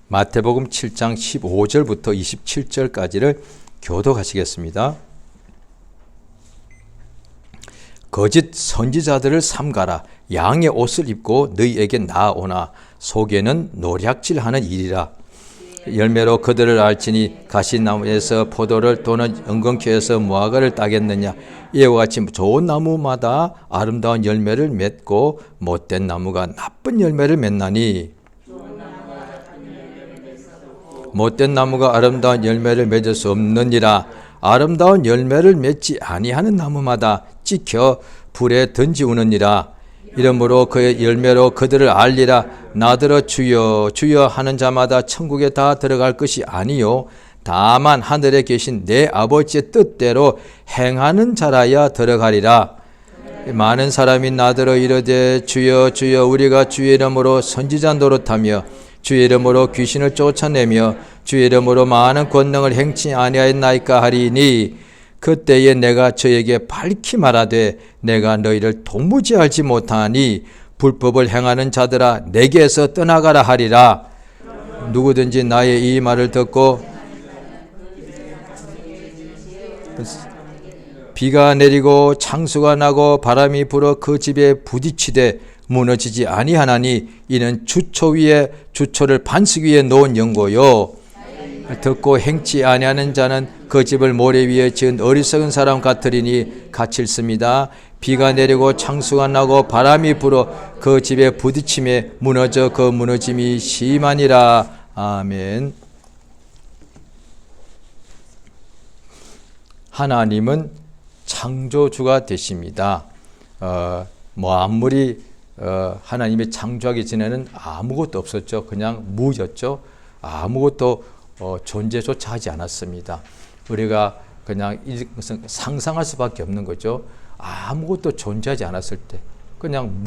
마태복음 7장 15절부터 27절까지를 교독하시겠습니다. 거짓 선지자들을 삼가라. 양의 옷을 입고 너희에게 나아오나 속에는 노략질하는 일이라. 열매로 그들을 알지니 가시나무에서 포도를 또는 은근키에서 무화과를 따겠느냐. 이와 같이 좋은 나무마다 아름다운 열매를 맺고 못된 나무가 나쁜 열매를 맺나니, 못된 나무가 아름다운 열매를 맺을 수 없느니라. 아름다운 열매를 맺지 아니하는 나무마다 찍혀 불에 던지우느니라. 이러므로 그의 열매로 그들을 알리라. 나더러 주여 주여 하는 자마다 천국에 다 들어갈 것이 아니요 다만 하늘에 계신 내 아버지의 뜻대로 행하는 자라야 들어가리라. 많은 사람이 나더러 이르되 주여 주여 우리가 주의 이름으로 선지자 노릇하며 주의 이름으로 귀신을 쫓아내며 주의 이름으로 많은 권능을 행치 아니하였나이까 하리니, 그때에 내가 저에게 밝히 말하되 내가 너희를 도무지 알지 못하니 불법을 행하는 자들아 내게서 떠나가라 하리라. 누구든지 나의 이 말을 듣고 비가 내리고 창수가 나고 바람이 불어 그 집에 부딪히되 무너지지 아니하나니 이는 주초 위에 주초를 반석 위에 놓은 연고요. 듣고 행치 아니하는 자는 그 집을 모래 위에 지은 어리석은 사람 같으리니 같이 읽습니다. 비가 내리고 창수가 나고 바람이 불어 그 집에 부딪힘에 무너져 그 무너짐이 심하니라. 아멘. 하나님은 창조주가 되십니다. 아무리 하나님이 창조하기 전에는 아무것도 없었죠. 그냥 무였죠. 아무것도 존재조차 하지 않았습니다. 우리가 그냥 이것은 상상할 수밖에 없는 거죠. 아무것도 존재하지 않았을 때 그냥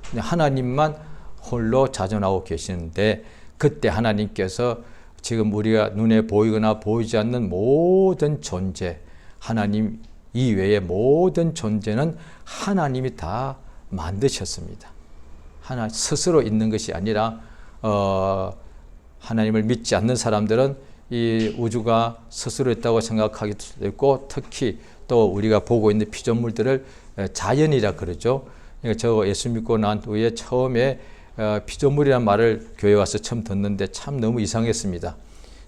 그냥 하나님만 홀로 자존하고 계시는데, 그때 하나님께서 지금 우리가 눈에 보이거나 보이지 않는 모든 존재, 하나님 이외의 모든 존재는 하나님이 다 만드셨습니다. 하나 스스로 있는 것이 아니라 하나님을 믿지 않는 사람들은 이 우주가 스스로 있다고 생각하기도 있고, 특히 또 우리가 보고 있는 피조물들을 자연이라 그러죠. 그러니까 저 예수 믿고 난 후에 처음에 피조물이라는 말을 교회 와서 처음 듣는데 참 너무 이상했습니다.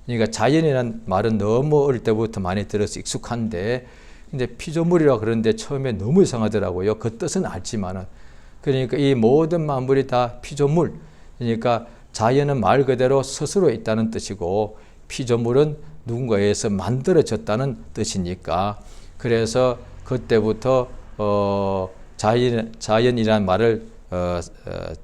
그러니까 자연이라는 말은 너무 어릴 때부터 많이 들어서 익숙한데, 근데 피조물이라 그러는데 처음에 너무 이상하더라고요. 그 뜻은 알지만은. 그러니까 이 모든 만물이 다 피조물. 그러니까 자연은 말 그대로 스스로 있다는 뜻이고 피조물은 누군가에 의해서 만들어졌다는 뜻이니까, 그래서 그때부터 자연이라는 말을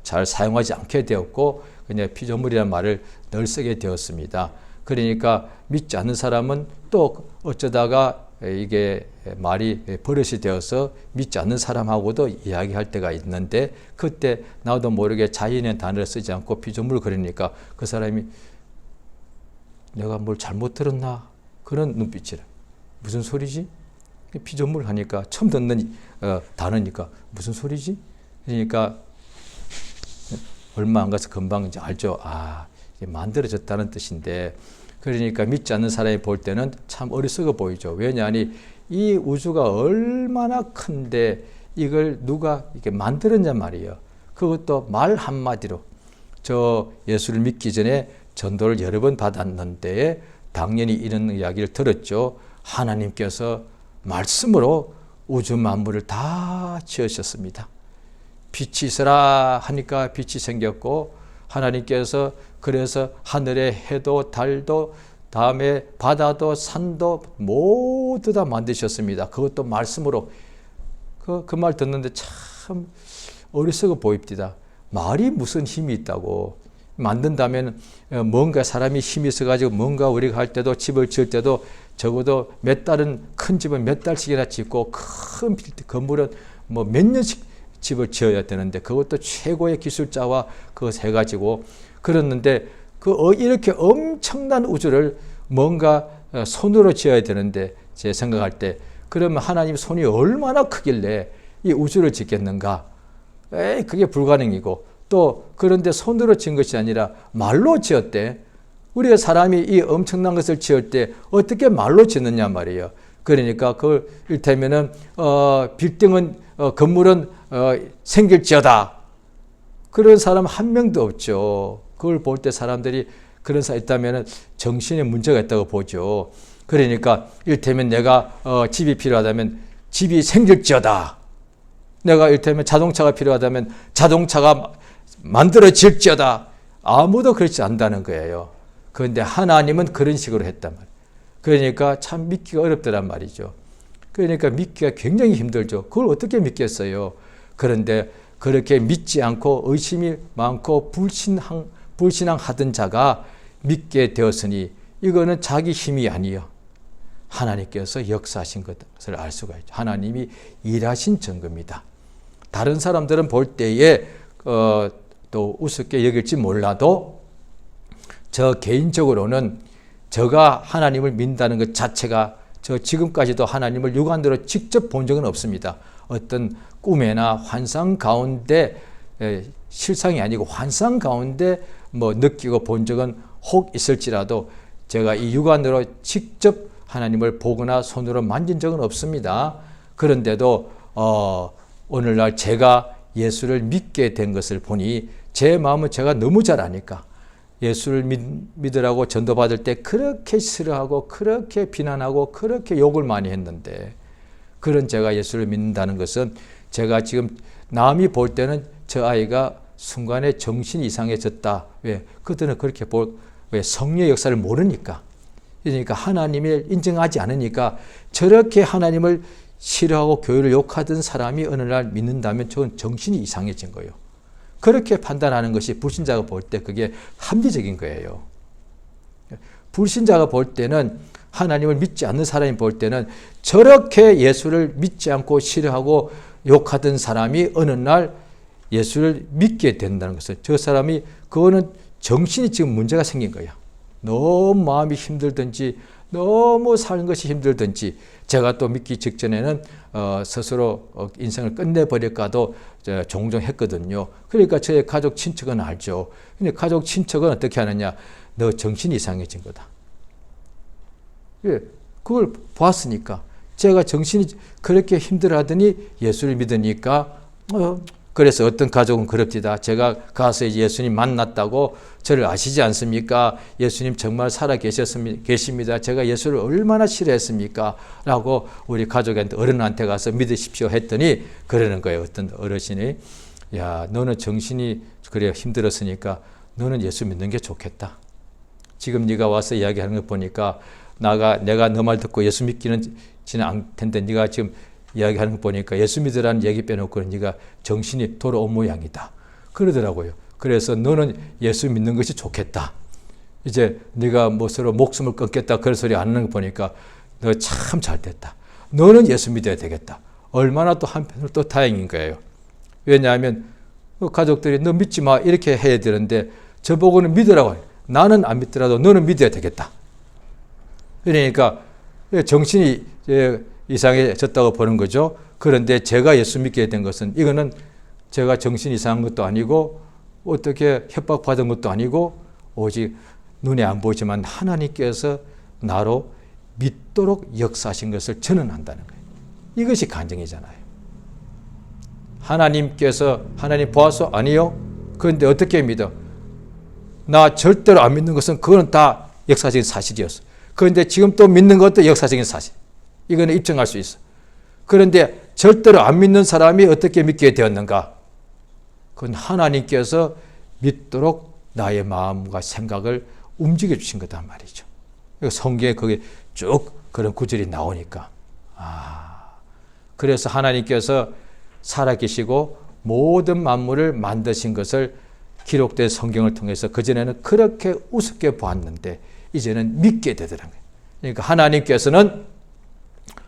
잘 사용하지 않게 되었고 그냥 피조물이라는 말을 늘 쓰게 되었습니다. 그러니까 믿지 않는 사람은 또 어쩌다가 이게 말이 버릇이 되어서 믿지 않는 사람하고도 이야기할 때가 있는데, 그때 나도 모르게 자연의 단어를 쓰지 않고 피조물 그러니까 그 사람이 내가 뭘 잘못 들었나 그런 눈빛이라. 무슨 소리지? 피조물 하니까 처음 듣는 단어니까 무슨 소리지? 그러니까 얼마 안 가서 금방 이제 알죠. 이게 만들어졌다는 뜻인데, 그러니까 믿지 않는 사람이 볼 때는 참 어리석어 보이죠. 왜냐하니 이 우주가 얼마나 큰데 이걸 누가 이렇게 만들었냐 말이에요. 그것도 말 한마디로. 저 예수를 믿기 전에 전도를 여러 번 받았는데 당연히 이런 이야기를 들었죠. 하나님께서 말씀으로 우주 만물을 다 지으셨습니다. 빛이 있으라 하니까 빛이 생겼고, 하나님께서 그래서 하늘의 해도 달도 다음에 바다도 산도 모두 다 만드셨습니다. 그것도 말씀으로. 그 말 듣는데 참 어리석어 보입니다. 말이 무슨 힘이 있다고. 만든다면 뭔가 사람이 힘이 있어가지고 뭔가 우리가 할 때도 집을 지을 때도 적어도 몇 달은 큰 집은 몇 달씩이나 짓고 큰 건물은 뭐 몇 년씩 집을 지어야 되는데 그것도 최고의 기술자와 그것 해가지고 그랬는데 이렇게 엄청난 우주를 뭔가 손으로 지어야 되는데, 제 생각할 때 그러면 하나님 손이 얼마나 크길래 이 우주를 짓겠는가? 그게 불가능이고, 또 그런데 손으로 지은 것이 아니라 말로 지었대. 우리가 사람이 이 엄청난 것을 지을 때 어떻게 말로 짓느냐 말이에요. 그러니까 그걸 이를테면은 빌딩은 건물은 생길지어다. 그런 사람 한 명도 없죠. 그걸 볼 때 사람들이 그런 사람 있다면은 정신에 문제가 있다고 보죠. 그러니까 이를테면 내가 집이 필요하다면 집이 생길지어다. 내가 이를테면 자동차가 필요하다면 자동차가 만들어질지어다. 아무도 그렇지 않다는 거예요. 그런데 하나님은 그런 식으로 했단 말이에요. 그러니까 참 믿기가 어렵더란 말이죠. 그러니까 믿기가 굉장히 힘들죠. 그걸 어떻게 믿겠어요? 그런데 그렇게 믿지 않고 의심이 많고 불신앙하던 자가 믿게 되었으니 이거는 자기 힘이 아니에요. 하나님께서 역사하신 것을 알 수가 있죠. 하나님이 일하신 증거입니다. 다른 사람들은 볼 때에 또 우습게 여길지 몰라도 저 개인적으로는 저가 하나님을 믿는다는 것 자체가 저 지금까지도 하나님을 육안으로 직접 본 적은 없습니다. 어떤 꿈이나 환상 가운데 실상이 아니고 환상 가운데 뭐 느끼고 본 적은 혹 있을지라도 제가 이 육안으로 직접 하나님을 보거나 손으로 만진 적은 없습니다. 그런데도 오늘날 제가 예수를 믿게 된 것을 보니 제 마음은 제가 너무 잘 아니까 예수를 믿으라고 전도받을 때 그렇게 싫어하고 그렇게 비난하고 그렇게 욕을 많이 했는데 그런 제가 예수를 믿는다는 것은 제가 지금 남이 볼 때는 저 아이가 순간에 정신이 이상해졌다. 왜? 그들은 그렇게 왜? 성령의 역사를 모르니까. 그러니까 하나님을 인정하지 않으니까 저렇게 하나님을 싫어하고 교회를 욕하던 사람이 어느 날 믿는다면 저건 정신이 이상해진 거예요. 그렇게 판단하는 것이 불신자가 볼 때 그게 합리적인 거예요. 불신자가 볼 때는 하나님을 믿지 않는 사람이 볼 때는 저렇게 예수를 믿지 않고 싫어하고 욕하던 사람이 어느 날 예수를 믿게 된다는 것은 저 사람이 그거는 정신이 지금 문제가 생긴 거예요. 너무 마음이 힘들든지 너무 사는 것이 힘들든지 제가 또 믿기 직전에는 스스로 인생을 끝내버릴까도 종종 했거든요. 그러니까 저의 가족 친척은 알죠. 근데 가족 친척은 어떻게 하느냐. 너 정신이 이상해진 거다. 예, 그걸 봤으니까 제가 정신이 그렇게 힘들어하더니 예수를 믿으니까 그래서 어떤 가족은 그럽디다. 제가 가서 예수님 만났다고 저를 아시지 않습니까? 예수님 정말 살아 계십니다. 제가 예수를 얼마나 싫어했습니까? 라고 우리 가족한테 어른한테 가서 믿으십시오 했더니 그러는 거예요. 어떤 어르신이 야 너는 정신이 그래 힘들었으니까 너는 예수 믿는 게 좋겠다. 지금 네가 와서 이야기하는 거 보니까 내가 너 말 듣고 예수 믿기는 않을 텐데 네가 지금 이야기하는 거 보니까 예수 믿으라는 얘기 빼놓고 네가 정신이 돌아온 모양이다. 그러더라고요. 그래서 너는 예수 믿는 것이 좋겠다. 이제 네가 무엇으로 목숨을 끊겠다 그런 소리 안 하는 거 보니까 너 참 잘됐다. 너는 예수 믿어야 되겠다. 얼마나 또 한편으로 또 다행인 거예요. 왜냐하면 가족들이 너 믿지 마 이렇게 해야 되는데 저보고는 믿으라고 해요. 나는 안 믿더라도 너는 믿어야 되겠다. 그러니까 정신이 이상해졌다고 보는 거죠. 그런데 제가 예수 믿게 된 것은 이거는 제가 정신 이상한 것도 아니고 어떻게 협박받은 것도 아니고 오직 눈에 안 보이지만 하나님께서 나로 믿도록 역사하신 것을 전언한다는 거예요. 이것이 간증이잖아요. 하나님께서 하나님 보아서 아니요. 그런데 어떻게 믿어? 나 절대로 안 믿는 것은 그건 다 역사적인 사실이었어. 그런데 지금 또 믿는 것도 역사적인 사실. 이거는 입증할 수 있어. 그런데 절대로 안 믿는 사람이 어떻게 믿게 되었는가? 그건 하나님께서 믿도록 나의 마음과 생각을 움직여 주신 거단 말이죠. 성경에 거기 쭉 그런 구절이 나오니까. 그래서 하나님께서 살아계시고 모든 만물을 만드신 것을 기록된 성경을 통해서 그전에는 그렇게 우습게 보았는데 이제는 믿게 되더라고요. 그러니까 하나님께서는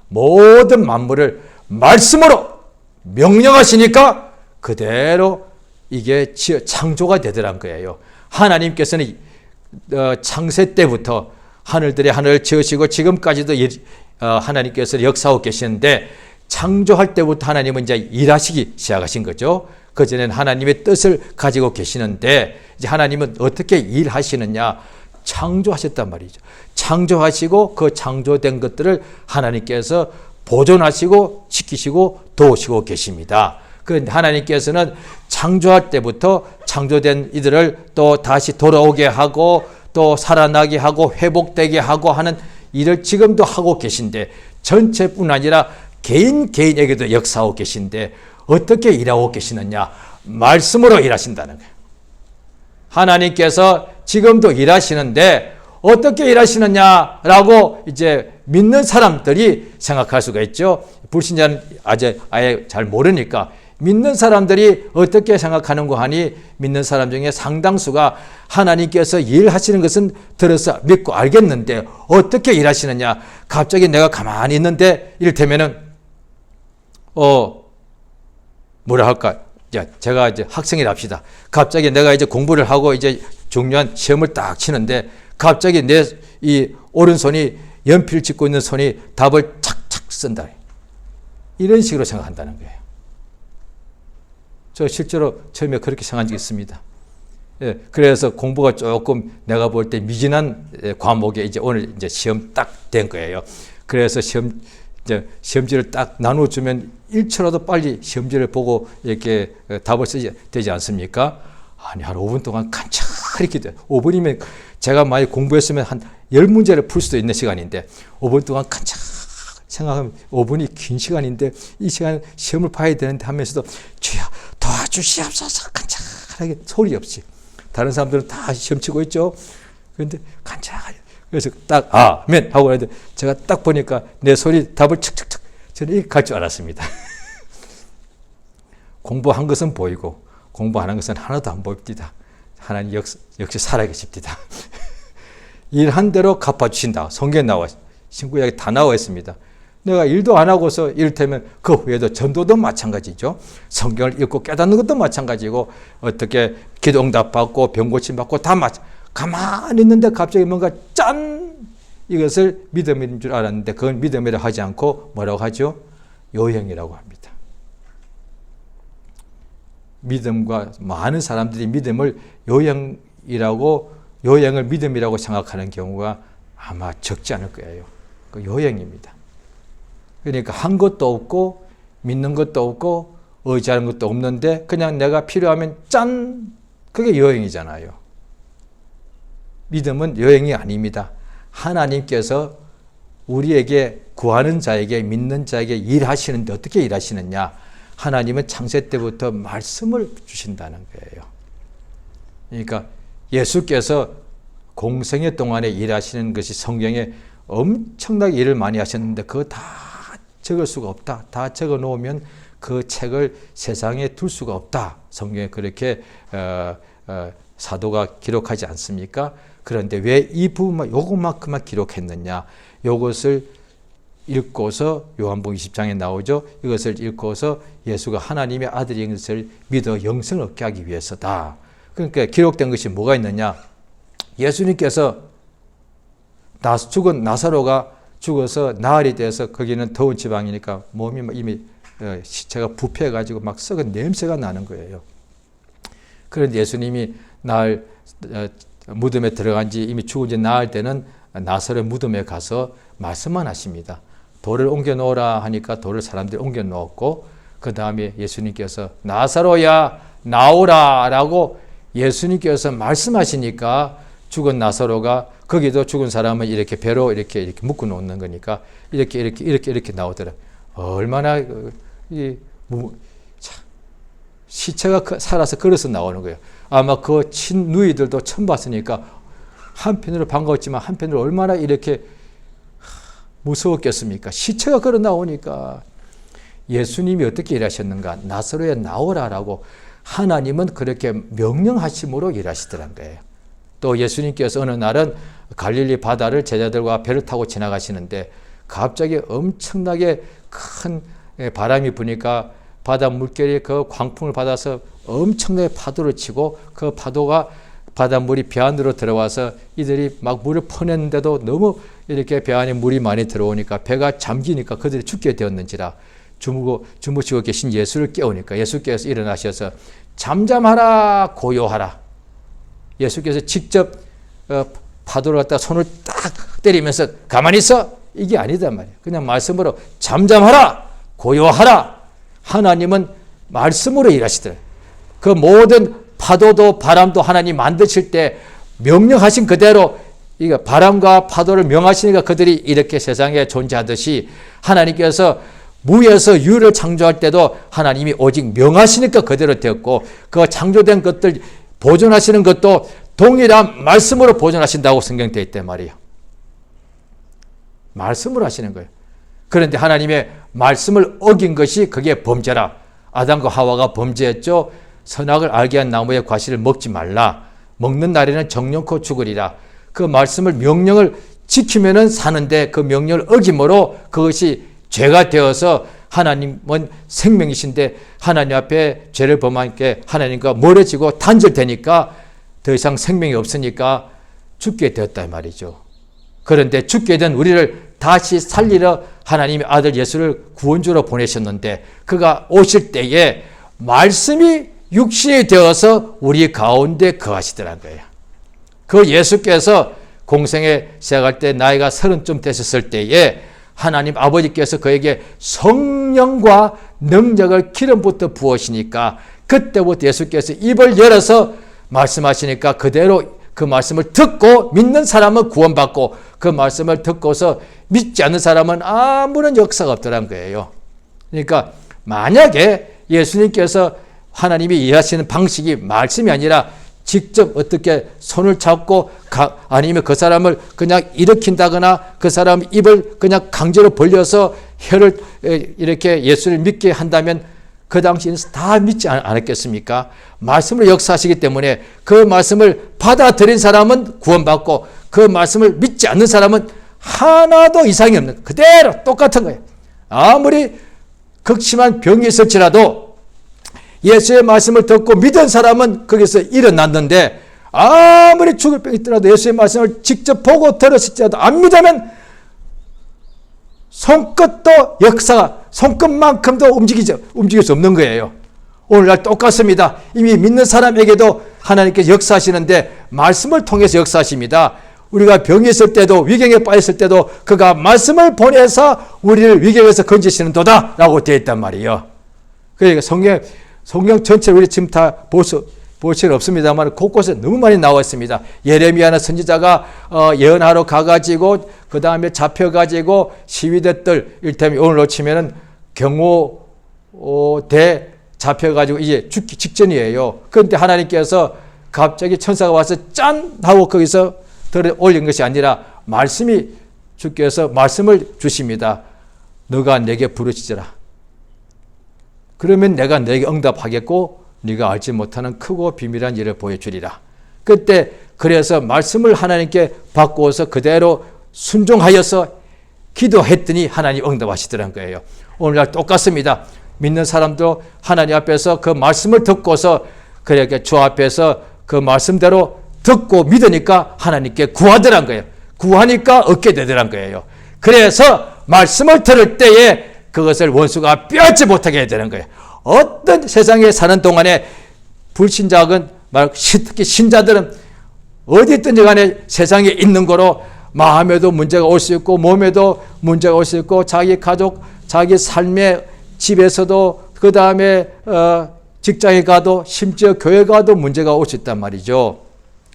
모든 만물을 말씀으로 명령하시니까 그대로 이게 창조가 되더란 거예요. 하나님께서는 창세 때부터 하늘들의 하늘을 지으시고 지금까지도 하나님께서 역사하고 계시는데 창조할 때부터 하나님은 이제 일하시기 시작하신 거죠. 그전에는 하나님의 뜻을 가지고 계시는데 이제 하나님은 어떻게 일하시느냐. 창조하셨단 말이죠. 창조하시고 그 창조된 것들을 하나님께서 보존하시고 지키시고 도우시고 계십니다. 그 하나님께서는 창조할 때부터 창조된 이들을 또 다시 돌아오게 하고 또 살아나게 하고 회복되게 하고 하는 일을 지금도 하고 계신데, 전체뿐 아니라 개인에게도 역사하고 계신데 어떻게 일하고 계시느냐? 말씀으로 일하신다는 거예요. 하나님께서 지금도 일하시는데 어떻게 일하시느냐라고 이제 믿는 사람들이 생각할 수가 있죠. 불신자는 아예 잘 모르니까. 믿는 사람들이 어떻게 생각하는가 하니, 믿는 사람 중에 상당수가 하나님께서 일하시는 것은 들어서 믿고 알겠는데 어떻게 일하시느냐? 갑자기 내가 가만히 있는데, 이를테면은 뭐라 할까? 제가 이제 학생이랍시다. 갑자기 내가 이제 공부를 하고 이제 중요한 시험을 딱 치는데 갑자기 내 이 오른손이 연필 짚고 있는 손이 답을 착착 쓴다. 이런 식으로 생각한다는 거예요. 저 실제로 처음에 그렇게 생각한 적이 있습니다. 예, 그래서 공부가 조금 내가 볼 때 미진한 과목에 이제 오늘 이제 시험 딱 된 거예요. 그래서 시험지를 딱 나눠주면 1초라도 빨리 시험지를 보고 이렇게 답을 쓰지 되지 않습니까? 아니, 한 5분 동안 간절히 기도해요. 5분이면 제가 많이 공부했으면 한 10문제를 풀 수도 있는 시간인데 5분 동안 간절히 생각하면 5분이 긴 시간인데 이 시간 시험을 봐야 되는데 하면서도 주여 도와주시옵소서 간절하게 소리 없이. 다른 사람들은 다 시험 치고 있죠. 그런데 간절하게. 그래서 딱 아멘 하고 있는데 제가 딱 보니까 내 손이 답을 척척척 저는 이렇게 갈 줄 알았습니다. 공부한 것은 보이고 공부 안 한 것은 하나도 안 보입니다. 하나님 역시 살아계십니다. 일한 대로 갚아주신다. 성경에 나와 신구약에 다 나와 있습니다. 내가 일도 안 하고서 이를테면 그 후에도 전도도 마찬가지죠. 성경을 읽고 깨닫는 것도 마찬가지고 어떻게 기도 응답 받고 병 고침 받고 다 가만히 있는데 갑자기 뭔가 짠! 이것을 믿음인 줄 알았는데 그건 믿음이라 하지 않고 뭐라고 하죠? 요행이라고 합니다. 믿음과 많은 사람들이 믿음을 요행을 믿음이라고 생각하는 경우가 아마 적지 않을 거예요. 그 요행입니다. 그러니까 한 것도 없고 믿는 것도 없고 의지하는 것도 없는데 그냥 내가 필요하면 짠! 그게 요행이잖아요. 믿음은 여행이 아닙니다. 하나님께서 우리에게 구하는 자에게 믿는 자에게 일하시는데 어떻게 일하시느냐? 하나님은 창세 때부터 말씀을 주신다는 거예요. 그러니까 예수께서 공생애 동안에 일하시는 것이 성경에 엄청나게 일을 많이 하셨는데 그거 다 적을 수가 없다. 다 적어 놓으면 그 책을 세상에 둘 수가 없다. 성경에 그렇게 사도가 기록하지 않습니까? 그런데 왜 이 부분만 요것만큼만 기록했느냐? 요것을 읽고서 요한복음 20장에 나오죠. 이것을 읽고서 예수가 하나님의 아들인 것을 믿어 영생을 얻게 하기 위해서다. 그러니까 기록된 것이 뭐가 있느냐? 예수님께서 죽은 나사로가 죽어서 나흘이 돼서 거기는 더운 지방이니까 몸이 이미 시체가 부패해가지고 막 썩은 냄새가 나는 거예요. 그런데 예수님이 나흘 무덤에 들어간 지 이미 죽은 지 나흘 때는 나사로의 무덤에 가서 말씀만 하십니다. 돌을 옮겨 놓으라 하니까 돌을 사람들이 옮겨 놓았고 그 다음에 예수님께서 나사로야 나오라 라고 예수님께서 말씀하시니까 죽은 나사로가 거기도 죽은 사람은 이렇게 배로 이렇게 묶어 놓는 거니까 이렇게 나오더라. 얼마나 시체가 살아서 걸어서 나오는 거예요. 아마 그 친누이들도 처음 봤으니까 한편으로 반가웠지만 한편으로 얼마나 이렇게 무서웠겠습니까? 시체가 걸어 나오니까. 예수님이 어떻게 일하셨는가? 나사로에 나오라라고 하나님은 그렇게 명령하심으로 일하시더란 거예요. 또 예수님께서 어느 날은 갈릴리 바다를 제자들과 배를 타고 지나가시는데 갑자기 엄청나게 큰 바람이 부니까 바다 물결이 그 광풍을 받아서 엄청나게 파도를 치고 그 파도가 바닷물이 배 안으로 들어와서 이들이 막 물을 퍼냈는데도 너무 이렇게 배 안에 물이 많이 들어오니까 배가 잠기니까 그들이 죽게 되었는지라 주무시고 계신 예수를 깨우니까 예수께서 일어나셔서 잠잠하라 고요하라. 예수께서 직접 파도를 갖다 손을 딱 때리면서 가만히 있어? 이게 아니단 말이에요. 그냥 말씀으로 잠잠하라, 고요하라. 하나님은 말씀으로 일하시더라고요. 그 모든 파도도 바람도 하나님 만드실 때 명령하신 그대로 이거 바람과 파도를 명하시니까 그들이 이렇게 세상에 존재하듯이 하나님께서 무에서 유를 창조할 때도 하나님이 오직 명하시니까 그대로 되었고 그 창조된 것들 보존하시는 것도 동일한 말씀으로 보존하신다고 성경되어 있단 말이에요. 말씀으로 하시는 거예요. 그런데 하나님의 말씀을 어긴 것이 그게 범죄라. 아담과 하와가 범죄했죠. 선악을 알게 한 나무의 과실을 먹지 말라. 먹는 날에는 정령코 죽으리라. 그 말씀을 명령을 지키면은 사는데 그 명령을 어김으로 그것이 죄가 되어서 하나님은 생명이신데 하나님 앞에 죄를 범하니까 하나님과 멀어지고 단절되니까 더 이상 생명이 없으니까 죽게 되었다 말이죠. 그런데 죽게 된 우리를 다시 살리러 하나님의 아들 예수를 구원주로 보내셨는데 그가 오실 때에 말씀이 육신이 되어서 우리 가운데 거하시더란 거예요. 그 예수께서 공생에 시작할 때 나이가 30쯤 되셨을 때에 하나님 아버지께서 그에게 성령과 능력을 기름부터 부으시니까 그때부터 예수께서 입을 열어서 말씀하시니까 그대로 그 말씀을 듣고 믿는 사람은 구원받고 그 말씀을 듣고서 믿지 않는 사람은 아무런 역사가 없더란 거예요. 그러니까 만약에 예수님께서 하나님이 일하시는 방식이 말씀이 아니라 직접 어떻게 손을 잡고 아니면 그 사람을 그냥 일으킨다거나 그 사람 입을 그냥 강제로 벌려서 혀를 이렇게 예수를 믿게 한다면 그 당시에는 다 믿지 않았겠습니까? 말씀을 역사하시기 때문에 그 말씀을 받아들인 사람은 구원받고 그 말씀을 믿지 않는 사람은 하나도 이상이 없는 그대로 똑같은 거예요. 아무리 극심한 병이 있을지라도 예수의 말씀을 듣고 믿은 사람은 거기서 일어났는데 아무리 죽을 병이 있더라도 예수의 말씀을 직접 보고 들었을지라도 안 믿으면 손끝도 역사가 손끝만큼도 움직일 수 없는 거예요. 오늘날 똑같습니다. 이미 믿는 사람에게도 하나님께서 역사하시는데 말씀을 통해서 역사하십니다. 우리가 병이 있을 때도 위경에 빠졌을 때도 그가 말씀을 보내서 우리를 위경에서 건지시는 도다 라고 되어 있단 말이에요. 그러니까 성경 전체를 우리 지금 다 볼 수는 없습니다만 곳곳에 너무 많이 나와 있습니다. 예레미야는 선지자가 예언하러 가가지고 그 다음에 잡혀가지고 시위대들 일테면 오늘로 치면은 경호대 잡혀가지고 이제 죽기 직전이에요. 그런데 하나님께서 갑자기 천사가 와서 짠 하고 거기서 들어 올린 것이 아니라 말씀이 주께서 말씀을 주십니다. 너가 내게 부르짖으라. 그러면 내가 너에게 응답하겠고 네가 알지 못하는 크고 비밀한 일을 보여주리라. 그때 그래서 말씀을 하나님께 받고서 그대로 순종하여서 기도했더니 하나님 응답하시더란 거예요. 오늘날 똑같습니다. 믿는 사람도 하나님 앞에서 그 말씀을 듣고서 그렇게 주 앞에서 그 말씀대로 듣고 믿으니까 하나님께 구하더란 거예요. 구하니까 얻게 되더란 거예요. 그래서 말씀을 들을 때에 그것을 원수가 빼앗지 못하게 되는 거예요. 어떤 세상에 사는 동안에 불신자는 특히 신자들은 어디 있든지 간에 세상에 있는 거로 마음에도 문제가 올 수 있고 몸에도 문제가 올 수 있고 자기 가족, 자기 삶의 집에서도 그 다음에 직장에 가도 심지어 교회 가도 문제가 올 수 있단 말이죠.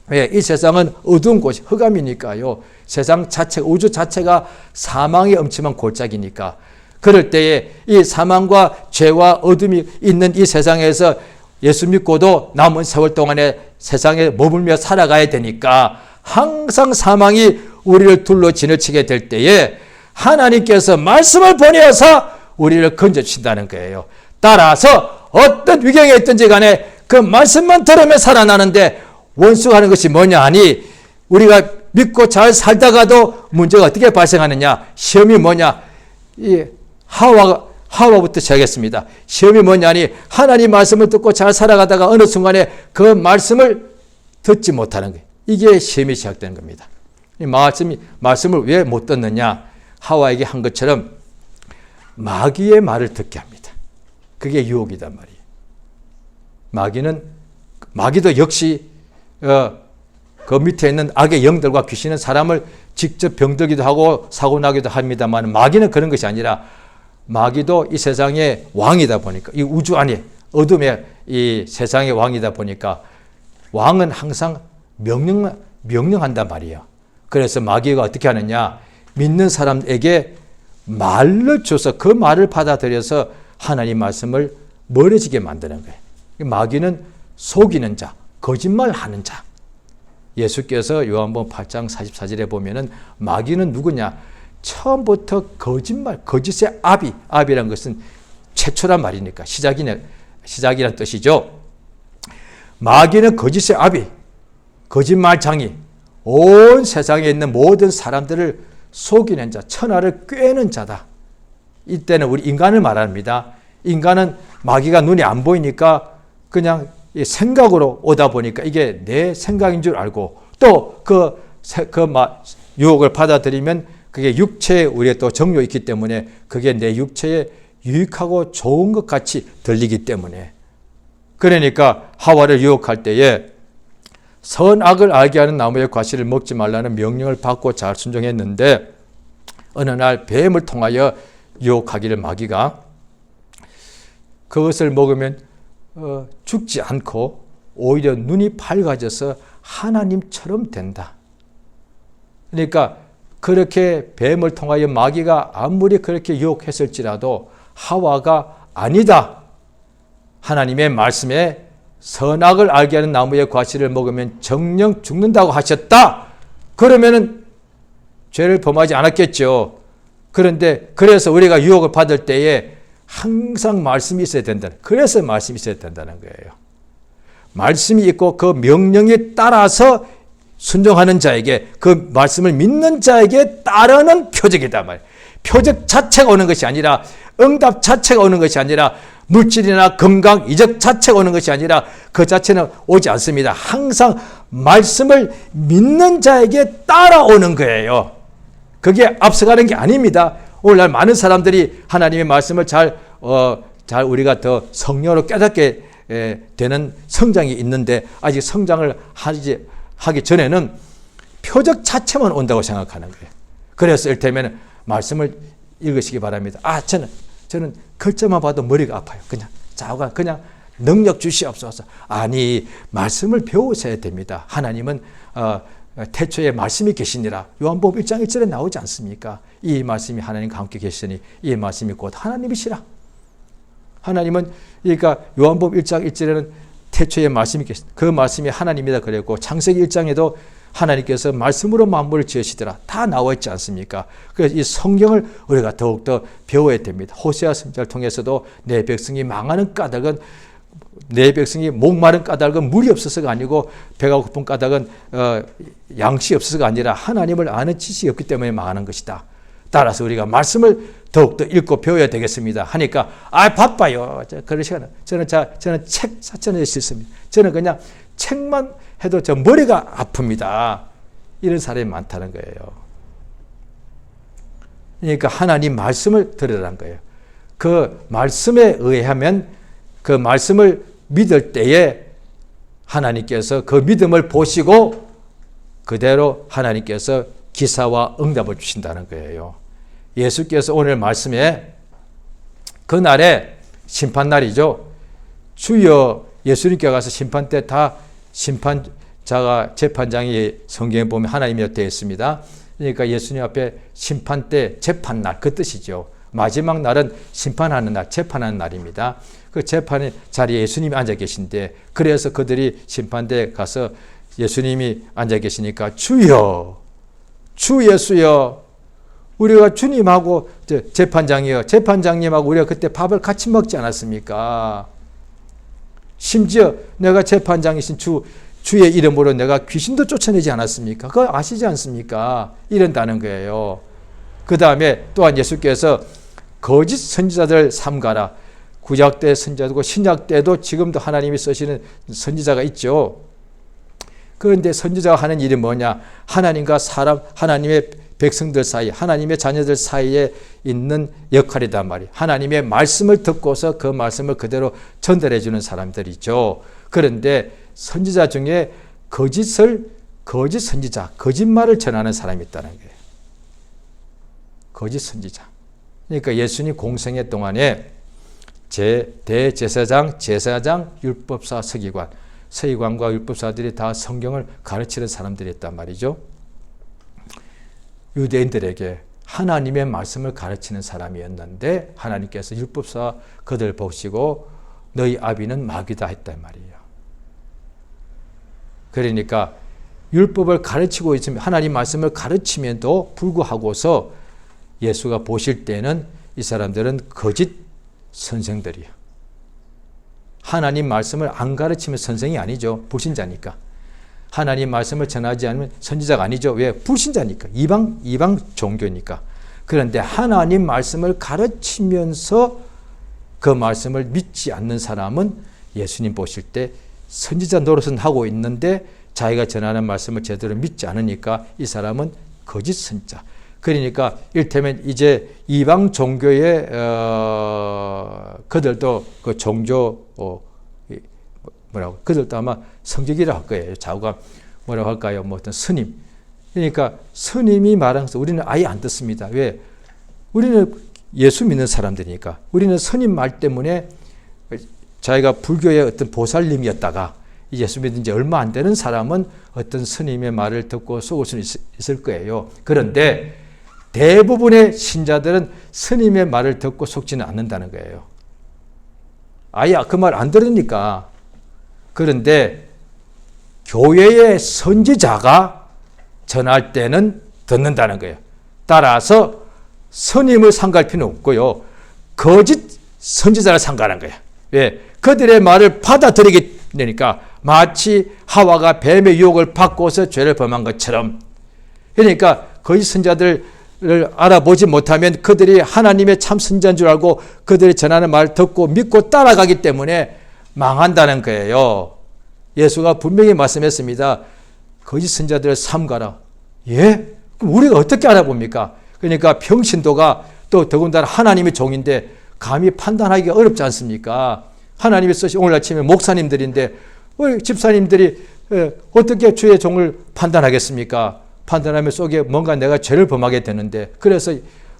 왜? 이 세상은 어두운 곳이 흑암이니까요. 세상 자체, 우주 자체가 사망의 엄침한 골짜기니까. 그럴 때에 이 사망과 죄와 어둠이 있는 이 세상에서 예수 믿고도 남은 세월 동안에 세상에 머물며 살아가야 되니까 항상 사망이 우리를 둘러 지나치게 될 때에 하나님께서 말씀을 보내어서 우리를 건져주신다는 거예요. 따라서 어떤 위경에 있든지 간에 그 말씀만 들으면 살아나는데 원수가 하는 것이 뭐냐 하니 우리가 믿고 잘 살다가도 문제가 어떻게 발생하느냐. 시험이 뭐냐. 이 하와부터 시작했습니다. 시험이 뭐냐니 하나님 말씀을 듣고 잘 살아가다가 어느 순간에 그 말씀을 듣지 못하는 거예요. 이게 시험이 시작되는 겁니다. 이 말씀을 왜 못 듣느냐. 하와에게 한 것처럼 마귀의 말을 듣게 합니다. 그게 유혹이단 말이에요. 마귀도 역시 그 밑에 있는 악의 영들과 귀신은 사람을 직접 병들기도 하고 사고 나기도 합니다만, 마귀는 그런 것이 아니라 마귀도 이 세상의 왕이다 보니까, 이 우주 안에 어둠의 이 세상의 왕이다 보니까 왕은 항상 명령한단 말이에요. 그래서 마귀가 어떻게 하느냐, 믿는 사람에게 말을 줘서 그 말을 받아들여서 하나님 말씀을 멀어지게 만드는 거예요. 마귀는 속이는 자, 거짓말하는 자. 예수께서 요한복음 8장 44절에 보면은 마귀는 누구냐? 처음부터 거짓말, 거짓의 아비란 것은 최초란 말이니까 시작이란 뜻이죠. 마귀는 거짓의 아비, 거짓말장이, 온 세상에 있는 모든 사람들을 속이는 자, 천하를 꿰는 자다. 이때는 우리 인간을 말합니다. 인간은 마귀가 눈에 안 보이니까 그냥 생각으로 오다 보니까 이게 내 생각인 줄 알고, 또 유혹을 받아들이면 그게 육체에 우리의 또 정욕이 있기 때문에 그게 내 육체에 유익하고 좋은 것 같이 들리기 때문에, 그러니까 하와를 유혹할 때에 선악을 알게 하는 나무의 과실을 먹지 말라는 명령을 받고 잘 순종했는데, 어느 날 뱀을 통하여 유혹하기를 마귀가 그것을 먹으면 죽지 않고 오히려 눈이 밝아져서 하나님처럼 된다. 그러니까 그렇게 뱀을 통하여 마귀가 아무리 그렇게 유혹했을지라도 하와가 아니다, 하나님의 말씀에 선악을 알게 하는 나무의 과실을 먹으면 정녕 죽는다고 하셨다. 그러면은 죄를 범하지 않았겠죠. 그런데 그래서 우리가 유혹을 받을 때에 항상 말씀이 있어야 된다. 그래서 말씀이 있어야 된다는 거예요. 말씀이 있고 그 명령에 따라서 순종하는 자에게, 그 말씀을 믿는 자에게 따르는 표적이다 말이에요. 표적 자체가 오는 것이 아니라, 응답 자체가 오는 것이 아니라, 물질이나 건강, 이적 자체가 오는 것이 아니라 그 자체는 오지 않습니다. 항상 말씀을 믿는 자에게 따라오는 거예요. 그게 앞서가는 게 아닙니다. 오늘날 많은 사람들이 하나님의 말씀을 잘 우리가 더 성령으로 깨닫게 되는 성장이 있는데, 아직 성장을 하기 전에는 표적 자체만 온다고 생각하는 거예요. 그래서 이를테면 말씀을 읽으시기 바랍니다. 저는 글자만 봐도 머리가 아파요. 그냥 능력 주시옵소서. 아니, 말씀을 배우셔야 됩니다. 하나님은 태초에 말씀이 계시니라. 요한복음 1장 1절에 나오지 않습니까? 이 말씀이 하나님과 함께 계시니 이 말씀이 곧 하나님이시라. 하나님은, 그러니까 요한복음 1장 1절에는 태초에 말씀이 계시니 그 말씀이 하나님이다 그랬고, 창세기 1장에도 하나님께서 말씀으로 만물을 지으시더라. 다 나와 있지 않습니까? 그래서 이 성경을 우리가 더욱더 배워야 됩니다. 호세아 선지자를 통해서도 내 백성이 망하는 까닭은, 내 백성이 목마른 까닭은 물이 없어서가 아니고 배가 고픈 까닭은 양식이 없어서가 아니라 하나님을 아는 지식이 없기 때문에 망하는 것이다. 따라서 우리가 말씀을 더욱더 읽고 배워야 되겠습니다. 하니까 바빠요. 그런 시간은 저는 책 4,000원일 수 있습니다. 저는 그냥 책만 해도 저 머리가 아픕니다. 이런 사람이 많다는 거예요. 그러니까 하나님 말씀을 들으라는 거예요. 그 말씀에 의하면, 그 말씀을 믿을 때에 하나님께서 그 믿음을 보시고 그대로 하나님께서 기사와 응답을 주신다는 거예요. 예수께서 오늘 말씀에 그날에 심판날이죠. 주여, 예수님께 가서 심판 때 다 심판자가, 재판장이 성경에 보면 하나님이 되어 있습니다. 그러니까 예수님 앞에 심판 때, 재판날, 그 뜻이죠. 마지막 날은 심판하는 날, 재판하는 날입니다. 그 재판의 자리에 예수님이 앉아 계신데, 그래서 그들이 심판대에 가서 예수님이 앉아 계시니까 주여, 주 예수여, 우리가 주님하고 재판장님하고 우리가 그때 밥을 같이 먹지 않았습니까? 심지어 내가 재판장이신 주의 이름으로 내가 귀신도 쫓아내지 않았습니까? 그거 아시지 않습니까? 이런다는 거예요. 그 다음에 또한 예수께서 거짓 선지자들 삼가라. 구약 때 선지자고 신약 때도 지금도 하나님이 쓰시는 선지자가 있죠. 그런데 선지자가 하는 일이 뭐냐? 하나님과 하나님의 백성들 사이, 하나님의 자녀들 사이에 있는 역할이단 말이에요. 하나님의 말씀을 듣고서 그 말씀을 그대로 전달해 주는 사람들이죠. 그런데 선지자 중에 거짓을 거짓 선지자, 거짓말을 전하는 사람이 있다는 거예요. 거짓 선지자. 그러니까 예수님 공생애 동안에 대제사장, 제사장, 율법사, 서기관과 율법사들이 다 성경을 가르치는 사람들이었단 말이죠. 유대인들에게 하나님의 말씀을 가르치는 사람이었는데 하나님께서 율법사 그들 보시고 너희 아비는 마귀다 했단 말이에요. 그러니까 율법을 가르치고 있으면 하나님 말씀을 가르치면도 불구하고서 예수가 보실 때는 이 사람들은 거짓 선생들이에요. 하나님 말씀을 안 가르치면 선생이 아니죠. 불신자니까. 하나님 말씀을 전하지 않으면 선지자가 아니죠. 왜? 불신자니까. 이방 종교니까. 그런데 하나님 말씀을 가르치면서 그 말씀을 믿지 않는 사람은 예수님 보실 때 선지자 노릇은 하고 있는데 자기가 전하는 말씀을 제대로 믿지 않으니까 이 사람은 거짓 선지자. 그러니까 이를테면 이제 이방 종교의 그들도 그 종교 그들도 아마 성직이라 할 거예요. 자우가 뭐라고 할까요? 뭐 어떤 스님. 그러니까 스님이 말하는 것을 우리는 아예 안 듣습니다. 왜? 우리는 예수 믿는 사람들이니까. 우리는 스님 말 때문에 자기가 불교의 어떤 보살님이었다가 예수 믿은 지 얼마 안 되는 사람은 어떤 스님의 말을 듣고 속을 수는 있을 거예요. 그런데 대부분의 신자들은 스님의 말을 듣고 속지는 않는다는 거예요. 아예 그 말 안 들으니까. 그런데 교회의 선지자가 전할 때는 듣는다는 거예요. 따라서 스님을 상가할 필요는 없고요. 거짓 선지자를 상가하는 거예요. 왜? 그들의 말을 받아들이게 되니까 마치 하와가 뱀의 유혹을 받고서 죄를 범한 것처럼. 그러니까 거짓 선지자들을 알아보지 못하면 그들이 하나님의 참 선지자인 줄 알고 그들이 전하는 말을 듣고 믿고 따라가기 때문에 망한다는 거예요. 예수가 분명히 말씀했습니다. 거짓 선지자들을 삼가라. 예? 그럼 우리가 어떻게 알아봅니까? 그러니까 평신도가 또 더군다나 하나님의 종인데 감히 판단하기가 어렵지 않습니까? 하나님이 쓰신 오늘 아침에 목사님들인데 집사님들이 어떻게 주의 종을 판단하겠습니까? 판단하면 속에 뭔가 내가 죄를 범하게 되는데 그래서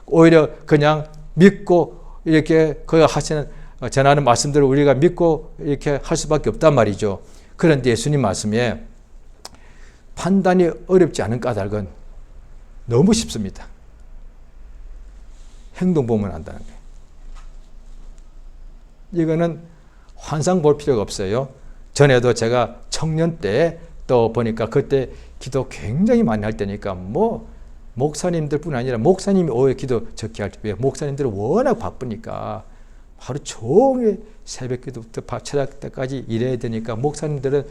오히려 그냥 믿고 이렇게 그 하시는 전하는 말씀들을 우리가 믿고 이렇게 할 수밖에 없단 말이죠. 그런데 예수님 말씀에 판단이 어렵지 않은 까닭은 너무 쉽습니다. 행동 보면 안다는 거예요. 이거는 환상 볼 필요가 없어요. 전에도 제가 청년 때 또 보니까 그때 기도 굉장히 많이 할 때니까 뭐 목사님들뿐 아니라 목사님이 오해 기도 적게 할 때 왜 목사님들은 워낙 바쁘니까 하루 종일 새벽 기도부터 밤새벽 때까지 일해야 되니까 목사님들은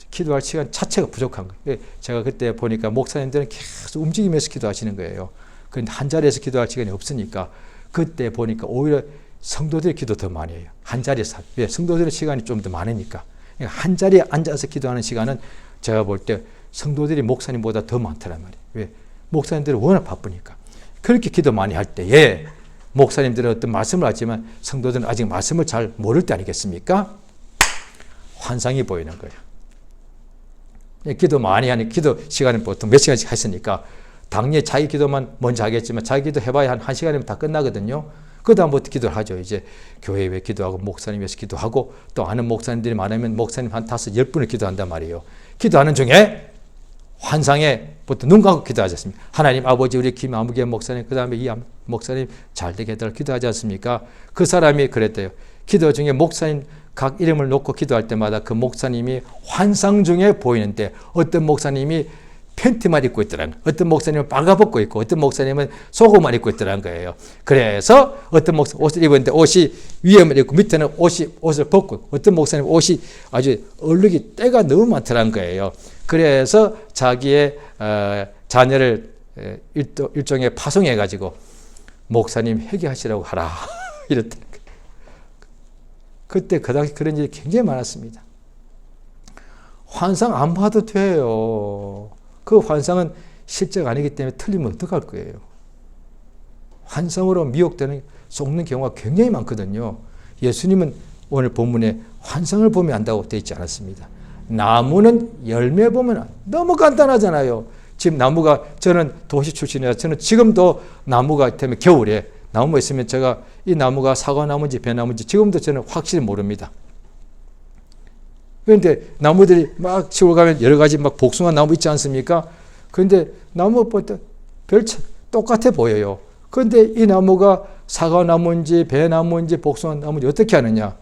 기도할 시간 자체가 부족한 거예요. 제가 그때 보니까 목사님들은 계속 움직이면서 기도하시는 거예요. 그런데 한 자리에서 기도할 시간이 없으니까 그때 보니까 오히려 성도들이 기도 더 많이 해요. 한 자리에서. 왜? 성도들의 시간이 좀 더 많으니까. 한 자리에 앉아서 기도하는 시간은 제가 볼 때 성도들이 목사님보다 더 많더란 말이에요. 왜? 목사님들이 워낙 바쁘니까. 그렇게 기도 많이 할 때에 목사님들은 어떤 말씀을 하지만 성도들은 아직 말씀을 잘 모를 때 아니겠습니까? 환상이 보이는 거예요. 기도 많이 하는 기도 시간은 보통 몇 시간씩 했으니까 당연히 자기 기도만 먼저 하겠지만 자기 기도 해봐야 한 시간이면 다 끝나거든요. 그 다음부터 기도를 하죠. 이제 교회 에 기도하고 목사님 위해서 기도하고 또 아는 목사님들이 많으면 목사님 한 5, 10분을 기도한단 말이에요. 기도하는 중에 환상에 보통 눈 감고 기도하지 않습니까? 하나님 아버지 우리 김아무개 목사님 그 다음에 이 목사님 잘되게 해달라고 기도하지 않습니까? 그 사람이 그랬대요. 기도 중에 목사님 각 이름을 놓고 기도할 때마다 그 목사님이 환상 중에 보이는데 어떤 목사님이 팬티만 입고 있더라는 거예요. 어떤 목사님은 빨가벗고 있고 어떤 목사님은 속옷만 입고 있더라는 거예요. 그래서 어떤 목사님 옷을 입었는데 옷이 위에만 입고 밑에는 옷을 벗고 있고 어떤 목사님은 옷이 아주 얼룩이 때가 너무 많더라는 거예요. 그래서 자기의 자녀를 일종의 파송해가지고 목사님 회개하시라고 하라 이랬다는 거예요. 그때 그 당시 그런 일이 굉장히 많았습니다. 환상 안 봐도 돼요. 그 환상은 실제가 아니기 때문에 틀리면 어떡할 거예요. 환상으로 미혹되는 속는 경우가 굉장히 많거든요. 예수님은 오늘 본문에 환상을 보면 안다고 되어 있지 않았습니다. 나무는 열매 보면 너무 간단하잖아요. 지금 나무가, 저는 도시 출신이라 저는 지금도 나무가 때문에 겨울에 나무 있으면 제가 이 나무가 사과나무인지 배나무인지 지금도 저는 확실히 모릅니다. 그런데 나무들이 막 치고 가면 여러 가지 막 복숭아 나무 있지 않습니까? 그런데 나무 볼 때 별 똑같아 보여요. 그런데 이 나무가 사과나무인지 배나무인지 복숭아 나무인지 어떻게 아느냐?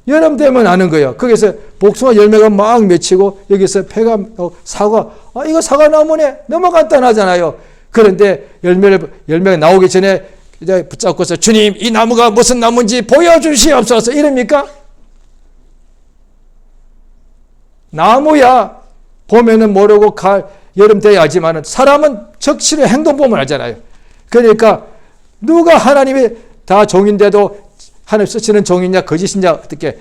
여름 되면 아는 거예요. 거기서 복숭아 열매가 막 맺히고 여기서 배가 사과, 이거 사과나무네. 너무 간단하잖아요. 그런데 열매가 나오기 전에 이제 붙잡고서 주님, 이 나무가 무슨 나무인지 보여주시옵소서 이럽니까? 나무야 봄에는 모르고 여름 돼야 알지만 사람은 적시를 행동 보면 알잖아요. 그러니까 누가 하나님이 다 종인데도 하나님 쓰시는 종이냐 거짓이냐 어떻게,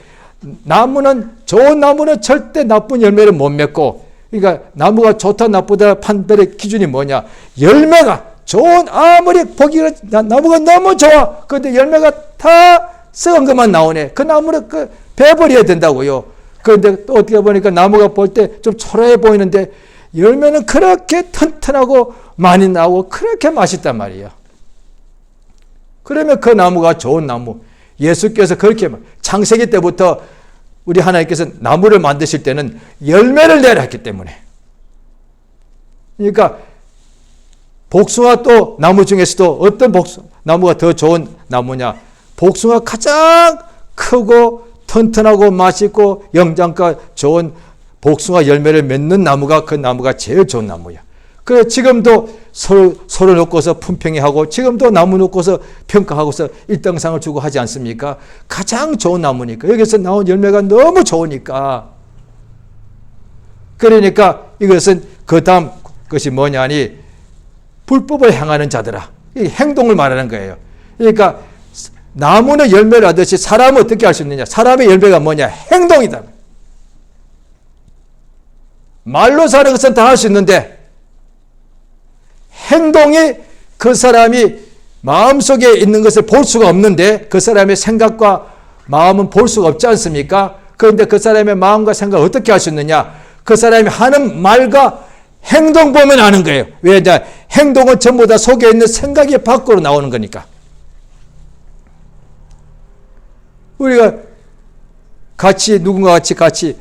나무는 좋은 나무는 절대 나쁜 열매를 못 맺고, 그러니까 나무가 좋다 나쁘다 판별의 기준이 뭐냐, 열매가 좋은, 아무리 보기가 나무가 너무 좋아 그런데 열매가 다 썩은 것만 나오네, 그 나무를 베버려야 된다고요. 그런데 또 어떻게 보니까 나무가 볼 때 좀 초라해 보이는데 열매는 그렇게 튼튼하고 많이 나오고 그렇게 맛있단 말이에요. 그러면 그 나무가 좋은 나무, 예수께서 그렇게 창세기 때부터 우리 하나님께서 나무를 만드실 때는 열매를 내라 했기 때문에, 그러니까 복숭아 또 나무 중에서도 어떤 나무가 더 좋은 나무냐, 복숭아 가장 크고 튼튼하고 맛있고 영양가 좋은 복숭아 열매를 맺는 나무가 그 나무가 제일 좋은 나무야. 그래 지금도 서로 놓고서 품평회하고 지금도 나무 놓고서 평가하고서 1등상을 주고 하지 않습니까? 가장 좋은 나무니까, 여기서 나온 열매가 너무 좋으니까. 그러니까 이것은 그 다음 것이 뭐냐니 불법을 행하는 자들아, 이 행동을 말하는 거예요. 그러니까 나무는 열매를 하듯이 사람은 어떻게 할 수 있느냐, 사람의 열매가 뭐냐, 행동이다. 말로 사는 것은 다 할 수 있는데 행동이 그 사람이 마음속에 있는 것을 볼 수가 없는데, 그 사람의 생각과 마음은 볼 수가 없지 않습니까? 그런데 그 사람의 마음과 생각을 어떻게 할 수 있느냐, 그 사람이 하는 말과 행동 보면 아는 거예요. 왜? 행동은 전부 다 속에 있는 생각이 밖으로 나오는 거니까. 우리가 누군가 같이